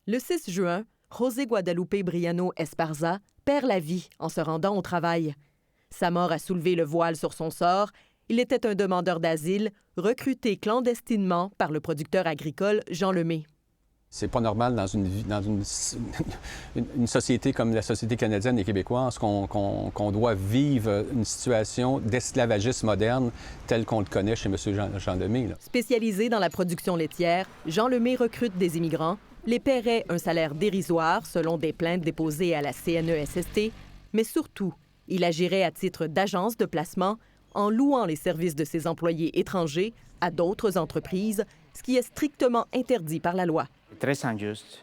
Le 6 juin, José Guadalupe Briano Esparza perd la vie en se rendant au travail. Sa mort a soulevé le voile sur son sort. Il était un demandeur d'asile recruté clandestinement par le producteur agricole Jean Lemay. C'est pas normal dans une société comme la société canadienne et québécoise qu'on doit vivre une situation d'esclavagisme moderne telle qu'on le connaît chez M. Jean Lemay. Spécialisé dans la production laitière, Jean Lemay recrute des immigrants, les paierait un salaire dérisoire selon des plaintes déposées à la CNESST, mais surtout, il agirait à titre d'agence de placement en louant les services de ses employés étrangers à d'autres entreprises, ce qui est strictement interdit par la loi. Très injuste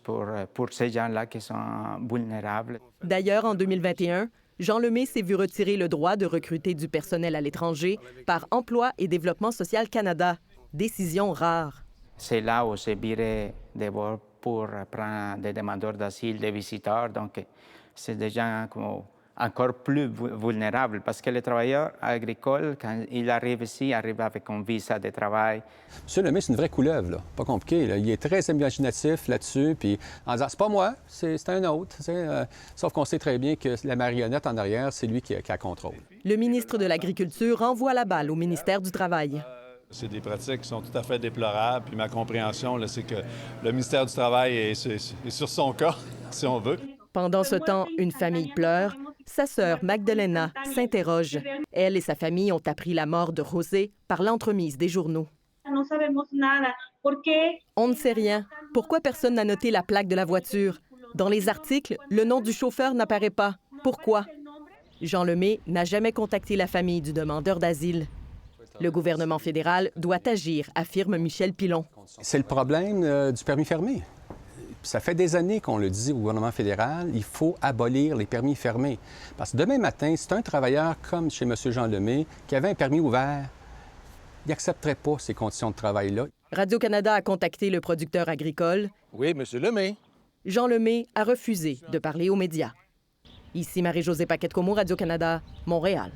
pour ces gens-là qui sont vulnérables. D'ailleurs, en 2021, Jean Lemay s'est vu retirer le droit de recruter du personnel à l'étranger par Emploi et Développement social Canada. Décision rare. C'est là où c'est viré de bord pour prendre des demandeurs d'asile, des visiteurs. Donc, c'est des gens encore plus vulnérables parce que les travailleurs agricoles, quand ils arrivent ici, arrivent avec un visa de travail. M. Lemay, c'est une vraie couleuvre, là. Pas compliqué. Là. Il est très imaginatif là-dessus, puis en disant, c'est pas moi, c'est un autre. Sauf qu'on sait très bien que la marionnette en arrière, c'est lui qui a contrôle. Le ministre de l'Agriculture renvoie la balle au ministère du Travail. C'est des pratiques qui sont tout à fait déplorables. Puis ma compréhension, c'est que le ministère du Travail est sur son cas, si on veut. Pendant ce temps, une famille pleure. Sa sœur, Magdalena, s'interroge. Elle et sa famille ont appris la mort de José par l'entremise des journaux. On ne sait rien. Pourquoi personne n'a noté la plaque de la voiture? Dans les articles, le nom du chauffeur n'apparaît pas. Pourquoi? Jean Lemay n'a jamais contacté la famille du demandeur d'asile. Le gouvernement fédéral doit agir, affirme Michel Pilon. C'est le problème du permis fermé. Ça fait des années qu'on le dit au gouvernement fédéral, il faut abolir les permis fermés. Parce que demain matin, c'est un travailleur comme chez M. Jean Lemay qui avait un permis ouvert, il n'accepterait pas ces conditions de travail-là. Radio-Canada a contacté le producteur agricole. Oui, M. Lemay. Jean Lemay a refusé de parler aux médias. Ici Marie-Josée Paquette-Comeau, Radio-Canada, Montréal.